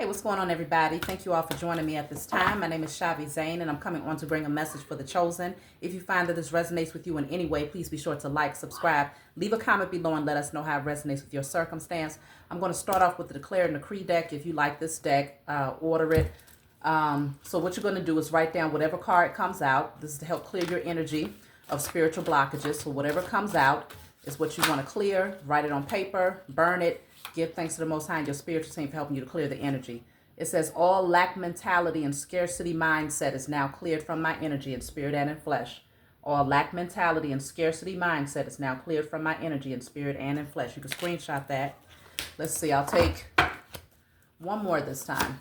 Hey, what's going on, everybody? Thank you all for joining me at this time. My name is Shavi Zane, and I'm coming on to bring a message for the chosen. If you find that this resonates with you in any way, please be sure to like, subscribe, leave a comment below, and let us know how it resonates with your circumstance. I'm going to start off with the Declare and Decree deck. If you like this deck, order it. So what you're going to do is write down whatever card comes out. This is to help clear your energy of spiritual blockages. So whatever comes out is what you want to clear. Write it on paper, burn it. Give thanks to the Most High and your spiritual team for helping you to clear the energy. It says, all lack mentality and scarcity mindset is now cleared from my energy in spirit and in flesh. All lack mentality and scarcity mindset is now cleared from my energy in spirit and in flesh. You can screenshot that. Let's see, I'll take one more this time.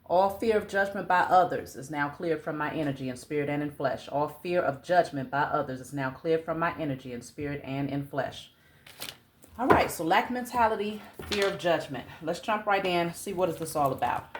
All fear of judgment by others is now cleared from my energy in spirit and in flesh. All fear of judgment by others is now cleared from my energy in spirit and in flesh. All right, so lack mentality, fear of judgment. Let's jump right in, see what is this all about.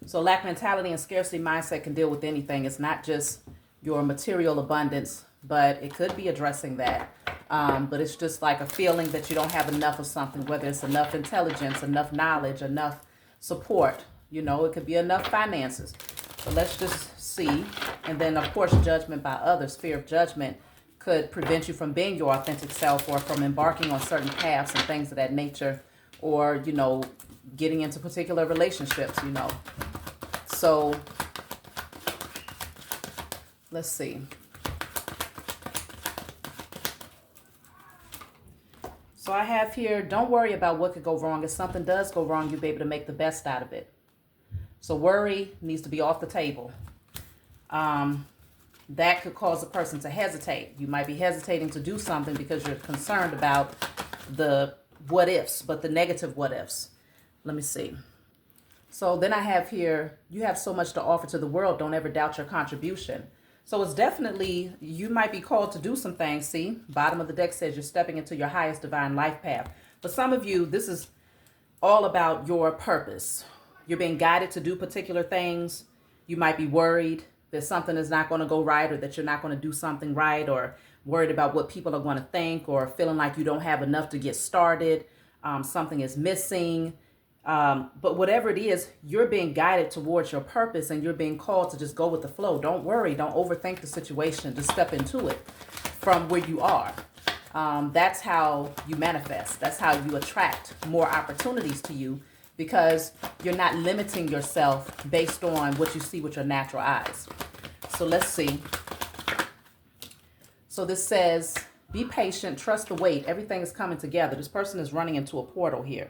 So lack mentality and scarcity mindset can deal with anything. It's not just your material abundance, but it could be addressing that. But it's just like a feeling that you don't have enough of something, whether it's enough intelligence, enough knowledge, enough support. You know, it could be enough finances. So let's just see. And then, of course, judgment by others, fear of judgment could prevent you from being your authentic self or from embarking on certain paths and things of that nature, or, you know, getting into particular relationships, you know. So let's see. So I have here, don't worry about what could go wrong. If something does go wrong, you'll be able to make the best out of it. So worry needs to be off the table. That could cause a person to hesitate. You might be hesitating to do something because you're concerned about the what ifs, but the negative what ifs. Let me see. So then I have here, you have so much to offer to the world. Don't ever doubt your contribution. So it's definitely, you might be called to do some things. See, bottom of the deck says you're stepping into your highest divine life path. For some of you, this is all about your purpose. You're being guided to do particular things. You might be worried that something is not going to go right, or that you're not going to do something right, or worried about what people are going to think, or feeling like you don't have enough to get started. Something is missing. But whatever it is, you're being guided towards your purpose, and you're being called to just go with the flow. Don't worry. Don't overthink the situation. Just step into it from where you are. That's how you manifest. That's how you attract more opportunities to you, because you're not limiting yourself based on what you see with your natural eyes. So let's see. So this says, be patient, trust the wait. Everything is coming together. This person is running into a portal here.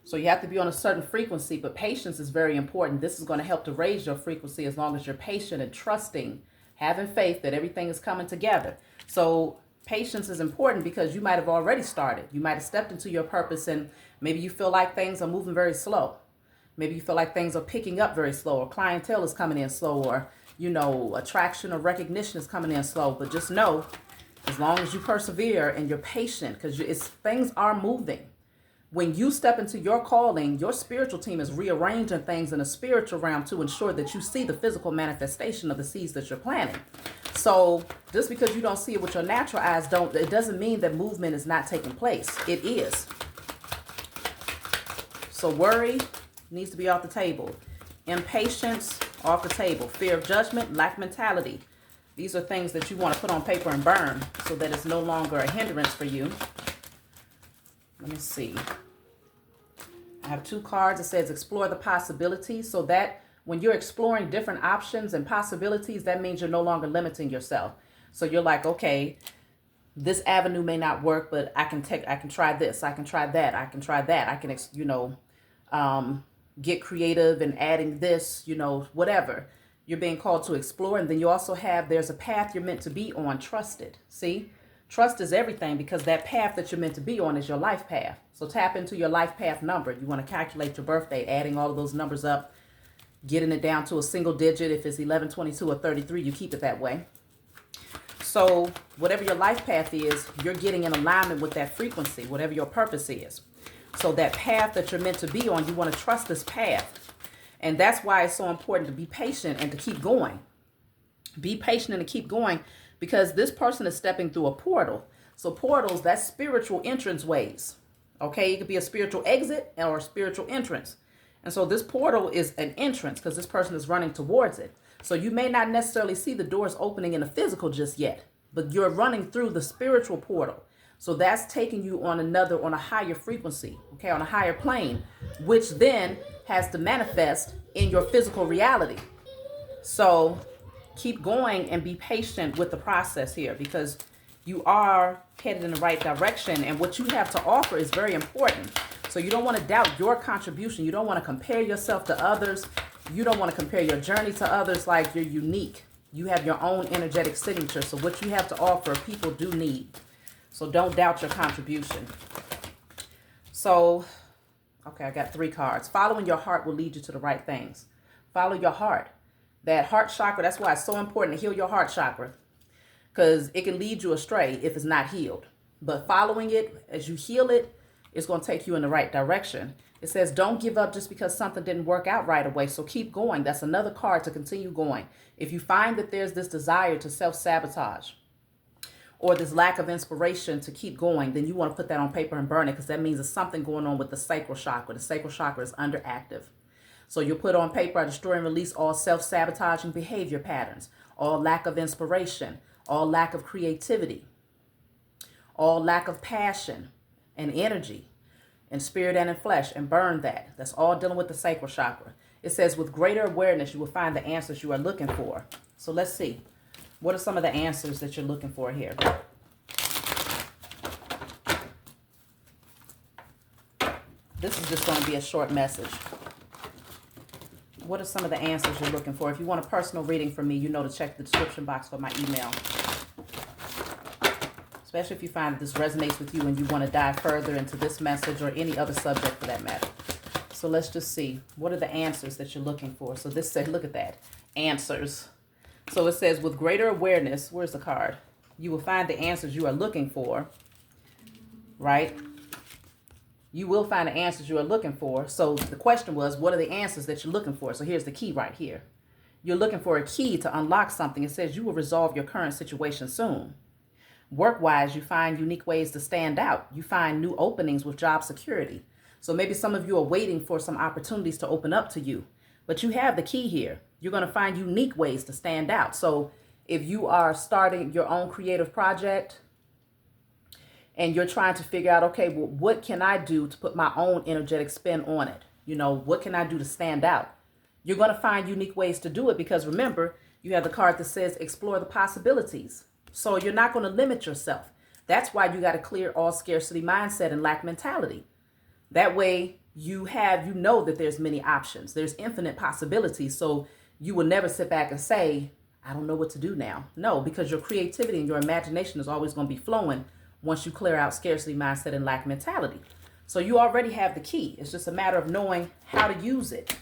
So you have to be on a certain frequency, but patience is very important. This is going to help to raise your frequency as long as you're patient and trusting, having faith that everything is coming together. So patience is important because you might have already started. You might have stepped into your purpose, and maybe you feel like things are moving very slow. Maybe you feel like things are picking up very slow, or clientele is coming in slow, or, you know, attraction or recognition is coming in slow. But just know, as long as you persevere and you're patient, because things are moving. When you step into your calling, your spiritual team is rearranging things in a spiritual realm to ensure that you see the physical manifestation of the seeds that you're planting. So just because you don't see it with your natural eyes, it doesn't mean that movement is not taking place. It is. So worry needs to be off the table. Impatience, off the table. Fear of judgment, lack mentality. These are things that you want to put on paper and burn so that it's no longer a hindrance for you. Let me see. I have two cards. It says explore the possibilities. So that when you're exploring different options and possibilities, that means you're no longer limiting yourself. So you're like, okay, this avenue may not work, but I can try this. I can try that. I can try that. I can, get creative in adding this, whatever. You're being called to explore. And then you also have, there's a path you're meant to be on, trusted. See? Trust is everything, because that path that you're meant to be on is your life path. So tap into your life path number. You want to calculate your birthday, adding all of those numbers up, getting it down to a single digit. If it's 11, 22, or 33, you keep it that way. So whatever your life path is, you're getting in alignment with that frequency, whatever your purpose is. So that path that you're meant to be on, you want to trust this path. And that's why it's so important to be patient and to keep going. Be patient and to keep going, because this person is stepping through a portal. So portals, that's spiritual entrance ways. Okay, it could be a spiritual exit or a spiritual entrance. And so this portal is an entrance because this person is running towards it. So you may not necessarily see the doors opening in the physical just yet, but you're running through the spiritual portal. So that's taking you on a higher frequency, okay, on a higher plane, which then has to manifest in your physical reality. So keep going and be patient with the process here, because you are headed in the right direction, and what you have to offer is very important. So you don't want to doubt your contribution. You don't want to compare yourself to others. You don't want to compare your journey to others. Like, you're unique. You have your own energetic signature. So what you have to offer, people do need. So don't doubt your contribution. So, okay, I got 3 cards. Following your heart will lead you to the right things. Follow your heart. That heart chakra, that's why it's so important to heal your heart chakra, because it can lead you astray if it's not healed. But following it, as you heal it, it's going to take you in the right direction. It says, don't give up just because something didn't work out right away. So keep going. That's another card to continue going. If you find that there's this desire to self-sabotage or this lack of inspiration to keep going, then you want to put that on paper and burn it, because that means there's something going on with the sacral chakra. The sacral chakra is underactive. So you'll put on paper, I destroy and release all self-sabotaging behavior patterns, all lack of inspiration, all lack of creativity, all lack of passion and energy in spirit and in flesh, and burn that. That's all dealing with the sacral chakra. It says, with greater awareness, you will find the answers you are looking for. So let's see. What are some of the answers that you're looking for here? This is just going to be a short message. What are some of the answers you're looking for? If you want a personal reading from me, you know to check the description box for my email. Especially if you find that this resonates with you and you want to dive further into this message or any other subject for that matter. So let's just see. What are the answers that you're looking for? So this said, look at that. Answers. So it says, with greater awareness, where's the card? You will find the answers you are looking for, right? You will find the answers you are looking for. So the question was, what are the answers that you're looking for? So here's the key right here. You're looking for a key to unlock something. It says you will resolve your current situation soon. Work-wise, you find unique ways to stand out. You find new openings with job security. So maybe some of you are waiting for some opportunities to open up to you, but you have the key here. You're going to find unique ways to stand out. So if you are starting your own creative project and you're trying to figure out, okay, well, what can I do to put my own energetic spin on it? You know, what can I do to stand out? You're going to find unique ways to do it, because remember, you have the card that says explore the possibilities. So you're not going to limit yourself. That's why you got to clear all scarcity mindset and lack mentality. That way you know that there's many options. There's infinite possibilities. So you will never sit back and say, I don't know what to do now. No, because your creativity and your imagination is always going to be flowing once you clear out scarcity mindset and lack mentality. So you already have the key. It's just a matter of knowing how to use it.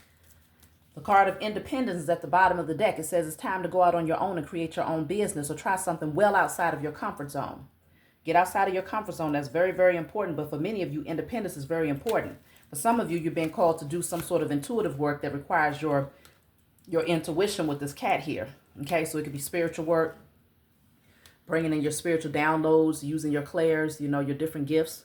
The card of independence is at the bottom of the deck. It says it's time to go out on your own and create your own business, or try something well outside of your comfort zone. Get outside of your comfort zone. That's very, very important. But for many of you, independence is very important. For some of you, you're being called to do some sort of intuitive work that requires your intuition with this cat here. Okay, so it could be spiritual work, bringing in your spiritual downloads, using your clairs, your different gifts.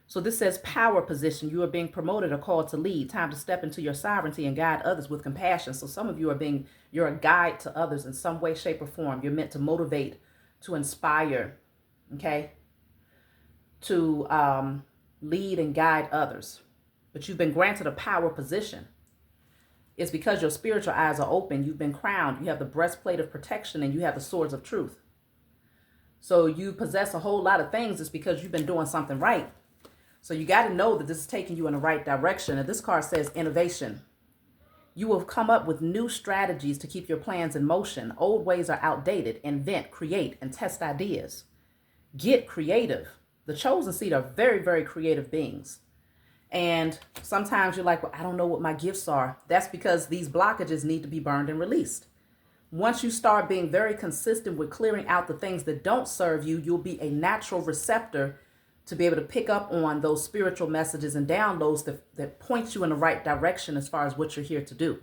So this says power position. You are being promoted or called to lead. Time to step into your sovereignty and guide others with compassion. So some of you you're a guide to others in some way, shape, or form. You're meant to motivate, to inspire, okay? To lead and guide others. But you've been granted a power position. It's because your spiritual eyes are open. You've been crowned. You have the breastplate of protection and you have the swords of truth. So you possess a whole lot of things. It's because you've been doing something right. So you got to know that this is taking you in the right direction. And this card says innovation. You will come up with new strategies to keep your plans in motion. Old ways are outdated. Invent, create, and test ideas. Get creative. The chosen seed are very, very creative beings. And sometimes you're like, well, I don't know what my gifts are. That's because these blockages need to be burned and released. Once you start being very consistent with clearing out the things that don't serve you, you'll be a natural receptor to be able to pick up on those spiritual messages and downloads that point you in the right direction as far as what you're here to do.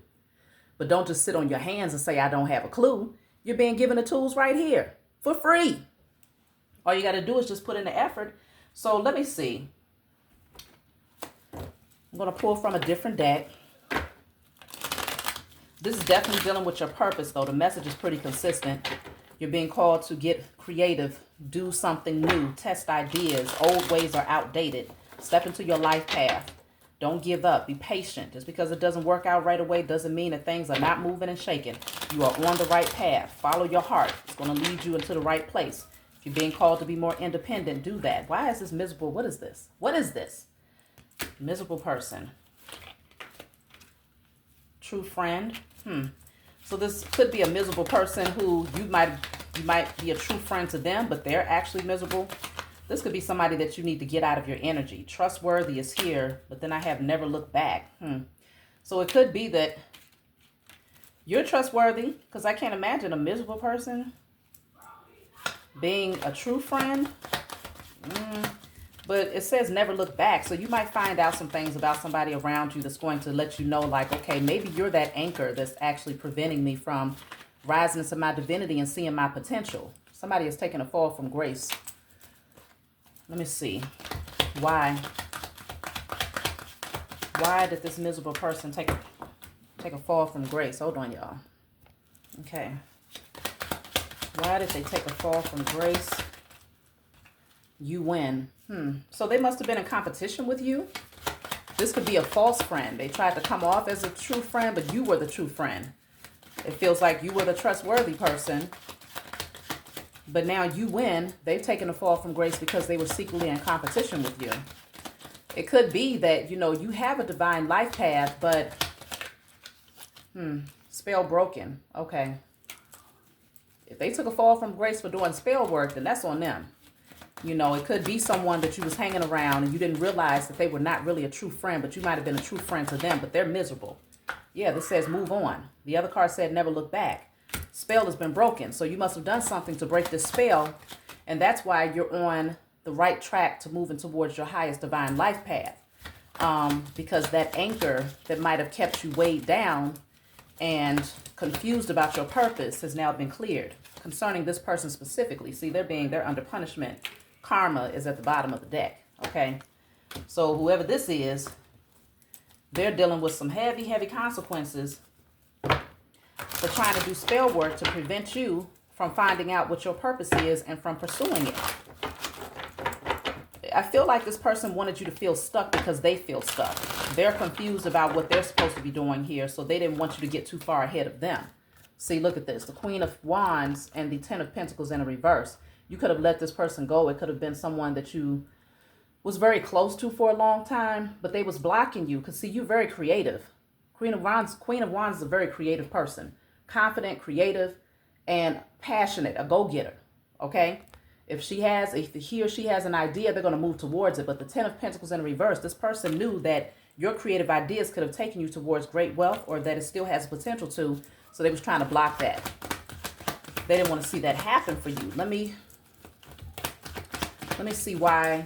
But don't just sit on your hands and say, I don't have a clue. You're being given the tools right here for free. All you got to do is just put in the effort. So let me see. I'm going to pull from a different deck. This is definitely dealing with your purpose, though. The message is pretty consistent. You're being called to get creative, do something new, test ideas. Old ways are outdated. Step into your life path. Don't give up. Be patient. Just because it doesn't work out right away doesn't mean that things are not moving and shaking. You are on the right path. Follow your heart. It's going to lead you into the right place. If you're being called to be more independent, do that. Why is this miserable? What is this? What is this? Miserable person. True friend. So this could be a miserable person who you might be a true friend to them, but they're actually miserable. This could be somebody that you need to get out of your energy. Trustworthy is here, but then I have never looked back. So it could be that you're trustworthy, because I can't imagine a miserable person being a true friend. But it says never look back. So you might find out some things about somebody around you that's going to let you know, like, okay, maybe you're that anchor that's actually preventing me from rising into my divinity and seeing my potential. Somebody has taken a fall from grace. Let me see. Why did this miserable person take a fall from grace? Hold on, y'all. Okay. Why did they take a fall from grace? You win. So they must have been in competition with you. This could be a false friend. They tried to come off as a true friend, but you were the true friend. It feels like you were the trustworthy person. But now you win. They've taken a fall from grace because they were secretly in competition with you. It could be that, you have a divine life path, but spell broken. Okay. If they took a fall from grace for doing spell work, then that's on them. It could be someone that you was hanging around and you didn't realize that they were not really a true friend, but you might have been a true friend to them, but they're miserable. Yeah, this says move on. The other card said never look back. Spell has been broken. So you must have done something to break this spell. And that's why you're on the right track to moving towards your highest divine life path. Because that anchor that might have kept you weighed down and confused about your purpose has now been cleared. Concerning this person specifically, see, they're under punishment. Karma is at the bottom of the deck. Okay. So whoever this is, they're dealing with some heavy, heavy consequences for trying to do spell work to prevent you from finding out what your purpose is and from pursuing it. I feel like this person wanted you to feel stuck because they feel stuck. They're confused about what they're supposed to be doing here, so they didn't want you to get too far ahead of them. See, look at this. The Queen of Wands and the Ten of Pentacles in a reverse. You could have let this person go. It could have been someone that you was very close to for a long time, but they was blocking you because, see, you're very creative. Queen of Wands is a very creative person. Confident, creative, and passionate, a go-getter. Okay? If he or she has an idea, they're going to move towards it. But the Ten of Pentacles in reverse, this person knew that your creative ideas could have taken you towards great wealth, or that it still has potential to. So they was trying to block that. They didn't want to see that happen for you. Let me see why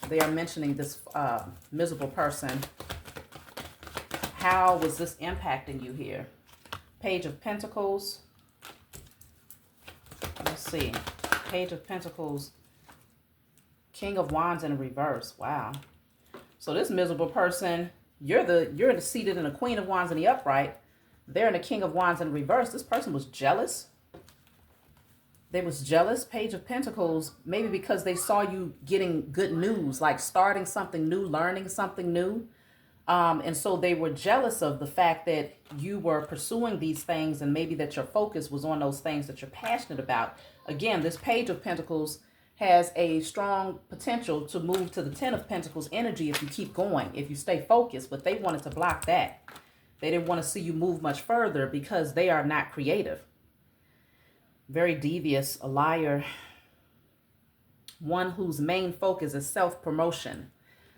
they are mentioning this miserable person. How was this impacting you here? Page of Pentacles. Let's see. Page of Pentacles. King of Wands in reverse. Wow. So this miserable person, you're seated in the Queen of Wands in the upright. They're in the King of Wands in reverse. This person was jealous. They was jealous. Page of Pentacles, maybe because they saw you getting good news, like starting something new, learning something new. And so they were jealous of the fact that you were pursuing these things, and maybe that your focus was on those things that you're passionate about. Again, this Page of Pentacles has a strong potential to move to the Ten of Pentacles energy if you keep going, if you stay focused, but they wanted to block that. They didn't want to see you move much further because they are not creative. Very devious, a liar. One whose main focus is self-promotion.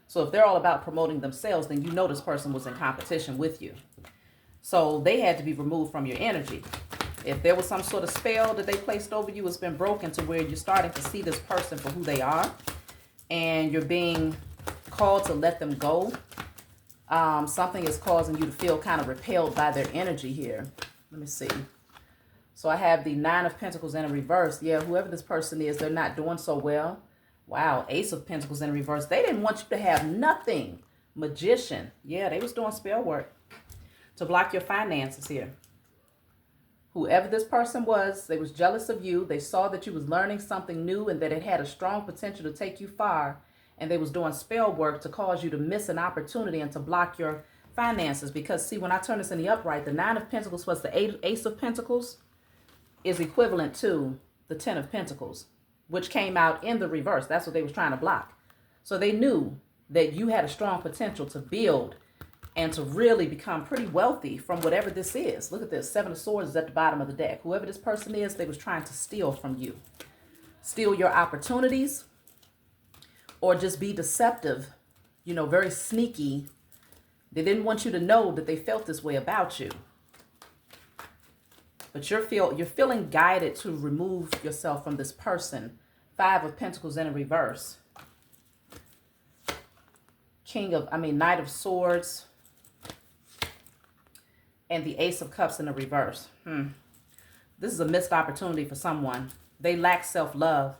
So if they're all about promoting themselves, then you know this person was in competition with you. So they had to be removed from your energy. If there was some sort of spell that they placed over you, it's been broken to where you're starting to see this person for who they are. And you're being called to let them go. Something is causing you to feel kind of repelled by their energy here. Let me see. So I have the Nine of Pentacles in a reverse. Yeah, whoever this person is, they're not doing so well. Wow, Ace of Pentacles in reverse. They didn't want you to have nothing. Magician. Yeah, they was doing spell work to block your finances here. Whoever this person was, they was jealous of you. They saw that you was learning something new and that it had a strong potential to take you far. And they was doing spell work to cause you to miss an opportunity and to block your finances. Because see, when I turn this in the upright, the 9 of Pentacles plus the Ace of Pentacles is equivalent to the 10 of Pentacles, which came out in the reverse. That's what they was trying to block. So they knew that you had a strong potential to build and to really become pretty wealthy from whatever this is. Look at this. 7 of Swords is at the bottom of the deck. Whoever this person is, they was trying to steal from you. Steal your opportunities or just be deceptive, you know, very sneaky. They didn't want you to know that they felt this way about you. But you're feeling guided to remove yourself from this person. 5 of Pentacles in a reverse. Knight of Swords. And the Ace of Cups in the reverse. This is a missed opportunity for someone. They lack self-love.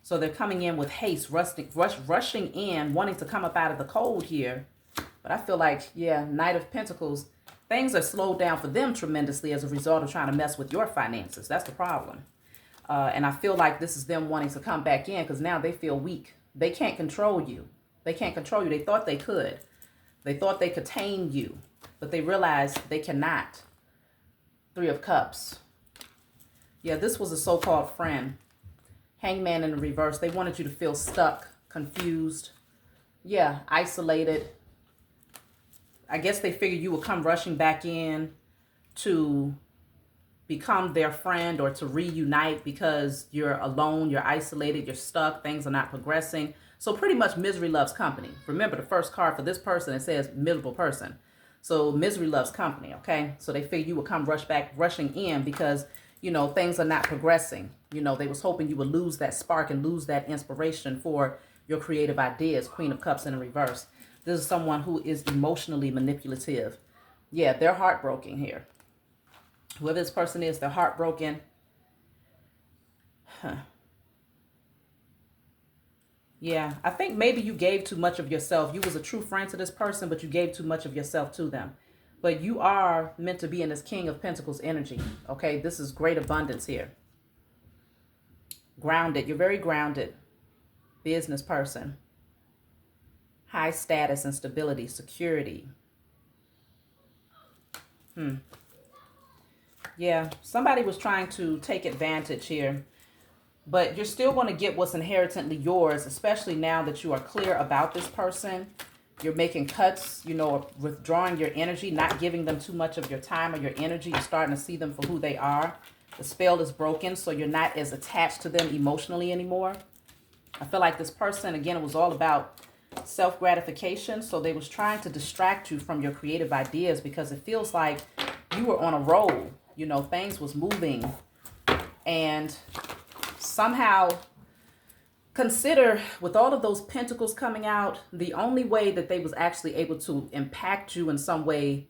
So they're coming in with haste, rushing in, wanting to come up out of the cold here. But I feel like, yeah, Knight of Pentacles, things are slowed down for them tremendously as a result of trying to mess with your finances. That's the problem. And I feel like this is them wanting to come back in because now they feel weak. They can't control you. They can't control you. They thought they could. They thought they could tame you. But they realized they cannot. 3 of Cups. Yeah, this was a so-called friend. Hangman in the reverse. They wanted you to feel stuck, confused. Yeah, isolated. I guess they figured you would come rushing back in to become their friend or to reunite because you're alone, you're isolated, you're stuck, things are not progressing. So pretty much misery loves company. Remember the first card for this person, it says miserable person. So misery loves company, okay? So they figured you would come rushing in because, you know, things are not progressing. You know, they was hoping you would lose that spark and lose that inspiration for your creative ideas. Queen of Cups in the reverse. This is someone who is emotionally manipulative. Yeah, they're heartbroken here. Whoever this person is, they're heartbroken. Yeah, I think maybe you gave too much of yourself. You was a true friend to this person, but you gave too much of yourself to them. But you are meant to be in this King of Pentacles energy. Okay, this is great abundance here. Grounded. You're very grounded. Business person. High status and stability, security. Yeah, somebody was trying to take advantage here. But you're still going to get what's inherently yours, especially now that you are clear about this person. You're making cuts, you know, withdrawing your energy, not giving them too much of your time or your energy. You're starting to see them for who they are. The spell is broken, so you're not as attached to them emotionally anymore. I feel like this person, again, it was all about self-gratification. So they was trying to distract you from your creative ideas because it feels like you were on a roll. You know, things was moving and somehow consider with all of those pentacles coming out, the only way that they was actually able to impact you in some way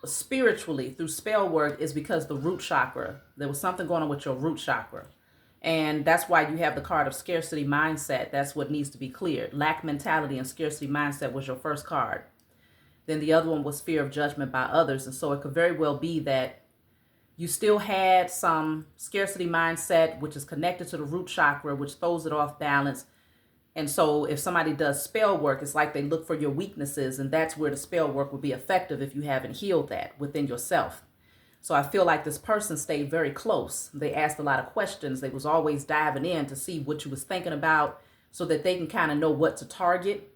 spiritually through spell work is because the root chakra. There was something going on with your root chakra. And that's why you have the card of scarcity mindset. That's what needs to be cleared. Lack mentality and scarcity mindset was your first card. Then the other one was fear of judgment by others. And so it could very well be that you still had some scarcity mindset, which is connected to the root chakra, which throws it off balance. And so if somebody does spell work, it's like they look for your weaknesses, and that's where the spell work would be effective if you haven't healed that within yourself. So I feel like this person stayed very close. They asked a lot of questions. They was always diving in to see what you was thinking about so that they can kind of know what to target.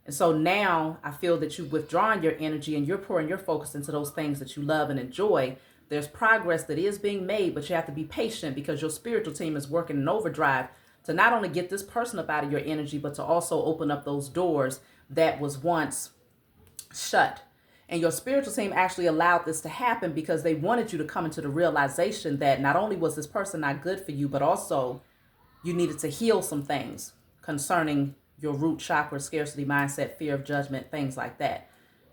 And so now I feel that you've withdrawn your energy and you're pouring your focus into those things that you love and enjoy. There's progress that is being made, but you have to be patient because your spiritual team is working in overdrive to not only get this person up out of your energy, but to also open up those doors that was once shut. And your spiritual team actually allowed this to happen because they wanted you to come into the realization that not only was this person not good for you, but also you needed to heal some things concerning your root chakra, scarcity mindset, fear of judgment, things like that.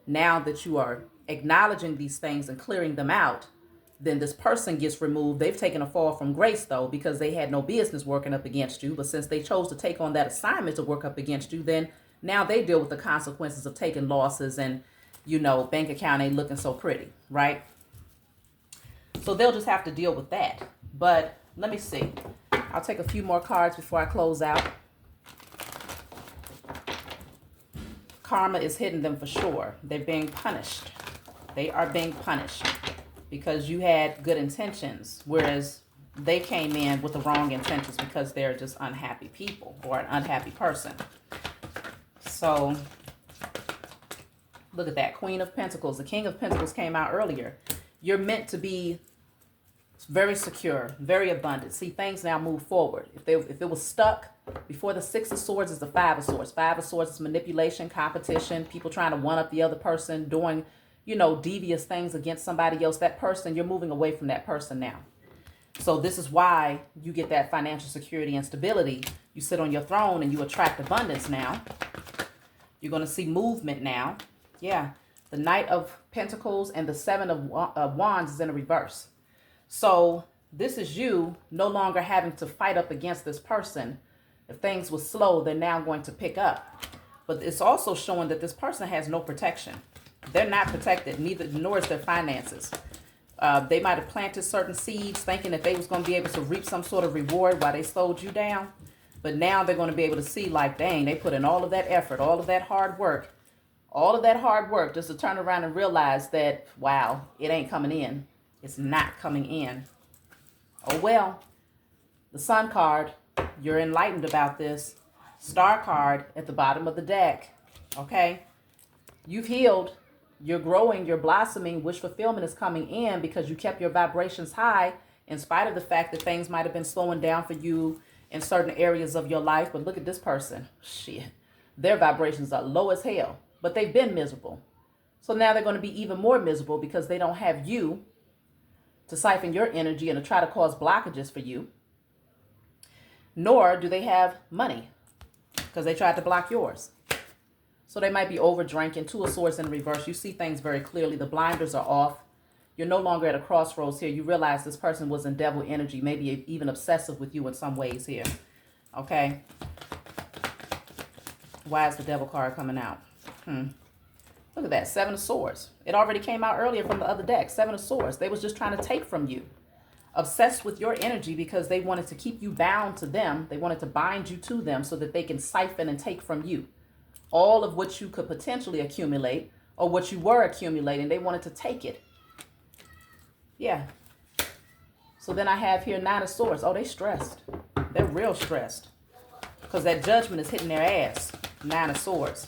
Now that you are acknowledging these things and clearing them out, then this person gets removed. They've taken a fall from grace, though, because they had no business working up against you. But since they chose to take on that assignment to work up against you, then Now they deal with the consequences of taking losses and, you know, bank account ain't looking so pretty, right? So they'll just have to deal with that. But let me see. I'll take a few more cards before I close out. Karma is hitting them for sure. They're being punished. They are being punished because you had good intentions, whereas they came in with the wrong intentions because they're just unhappy people or an unhappy person. So look at that. Queen of Pentacles. The King of Pentacles came out earlier. You're meant to be very secure, very abundant. See, things now move forward. If it was stuck before, the Six of Swords is the Five of Swords. Five of Swords is manipulation, competition, people trying to one up the other person, doing, you know, devious things against somebody else. That person, you're moving away from that person now. So this is why you get that financial security and stability. You sit on your throne and you attract abundance now. You're going to see movement now. Yeah. The Knight of Pentacles and the Seven of Wands is in a reverse. So this is you no longer having to fight up against this person. If things were slow, they're now going to pick up. But it's also showing that this person has no protection. They're not protected, nor is their finances. They might have planted certain seeds thinking that they was going to be able to reap some sort of reward while they slowed you down. But now they're going to be able to see, like, dang, they put in all of that effort, all of that hard work, just to turn around and realize that, wow, it ain't coming in. It's not coming in. Oh, well. The Sun card, you're enlightened about this. Star card at the bottom of the deck. Okay? You've healed. You're growing. You're blossoming. Wish fulfillment is coming in because you kept your vibrations high in spite of the fact that things might have been slowing down for you in certain areas of your life. But look at this person. Shit. Their vibrations are low as hell. But they've been miserable. So now they're going to be even more miserable because they don't have you to siphon your energy and to try to cause blockages for you. Nor do they have money because they tried to block yours. So they might be over drinking. Two of Swords in reverse. You see things very clearly. The blinders are off. You're no longer at a crossroads here. You realize this person was in devil energy, maybe even obsessive with you in some ways here. Okay. Why is the devil card coming out? Look at that. Seven of Swords. It already came out earlier from the other deck. Seven of Swords. They was just trying to take from you. Obsessed with your energy because they wanted to keep you bound to them. They wanted to bind you to them so that they can siphon and take from you all of what you could potentially accumulate or what you were accumulating. They wanted to take it. Yeah. So then I have here Nine of Swords. Oh, they stressed. They're real stressed because that judgment is hitting their ass. Nine of Swords.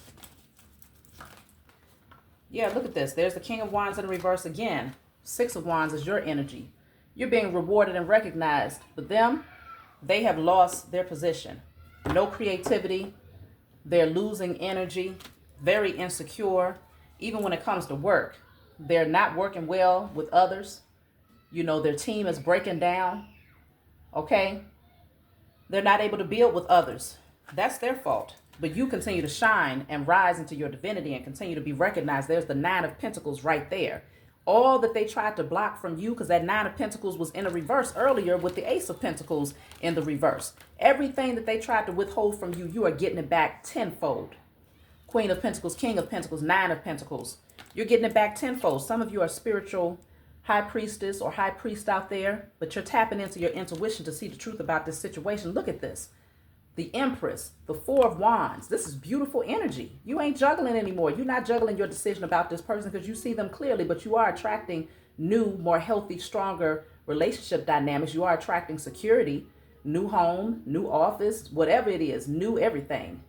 Yeah, look at this. There's the King of Wands in reverse again. Six of Wands is your energy. You're being rewarded and recognized. But them, they have lost their position. No creativity. They're losing energy. Very insecure. Even when it comes to work. They're not working well with others. You know, their team is breaking down. Okay? They're not able to build with others. That's their fault. But you continue to shine and rise into your divinity and continue to be recognized. There's the Nine of Pentacles right there. All that they tried to block from you, because that Nine of Pentacles was in a reverse earlier with the Ace of Pentacles in the reverse. Everything that they tried to withhold from you, you are getting it back tenfold. Queen of Pentacles, King of Pentacles, Nine of Pentacles. You're getting it back tenfold. Some of you are spiritual high priestess or high priest out there, but you're tapping into your intuition to see the truth about this situation. Look at this. The Empress, the Four of Wands. This is beautiful energy. You ain't juggling anymore. You're not juggling your decision about this person because you see them clearly, but you are attracting new, more healthy, stronger relationship dynamics. You are attracting security, new home, new office, whatever it is, new everything.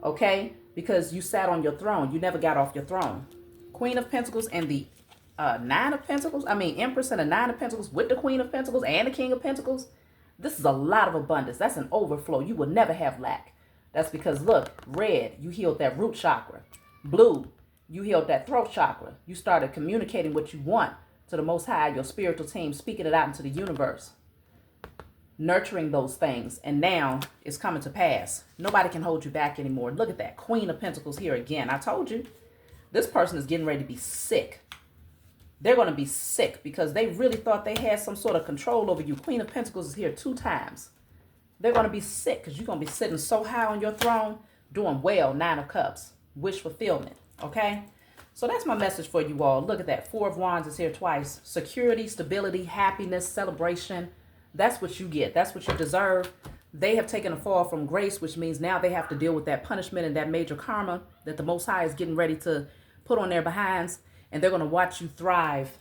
Okay? Because you sat on your throne. You never got off your throne. Queen of Pentacles and the Nine of Pentacles. Empress and the Nine of Pentacles with the Queen of Pentacles and the King of Pentacles. This is a lot of abundance. That's an overflow. You will never have lack. That's because, look, red, you healed that root chakra. Blue, you healed that throat chakra. You started communicating what you want to the Most High, your spiritual team, speaking it out into the universe. Nurturing those things. And now it's coming to pass. Nobody can hold you back anymore. Look at that. Queen of Pentacles here again. I told you. This person is getting ready to be sick. They're going to be sick because they really thought they had some sort of control over you. Queen of Pentacles is here 2 times. They're going to be sick because you're going to be sitting so high on your throne. doing well, 9 of Cups, wish fulfillment, okay? So that's my message for you all. Look at that. 4 of Wands is here twice. Security, stability, happiness, celebration. That's what you get. That's what you deserve. They have taken a fall from grace, which means now they have to deal with that punishment and that major karma that the Most High is getting ready to put on their behinds. And they're going to watch you thrive.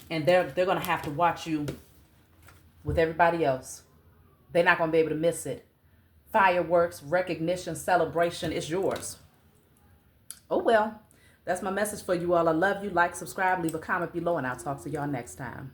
And they're going to have to watch you with everybody else. They're not going to be able to miss it. Fireworks, recognition, celebration, it's yours. Oh, well, that's my message for you all. I love you. Like, subscribe, leave a comment below, and I'll talk to y'all next time.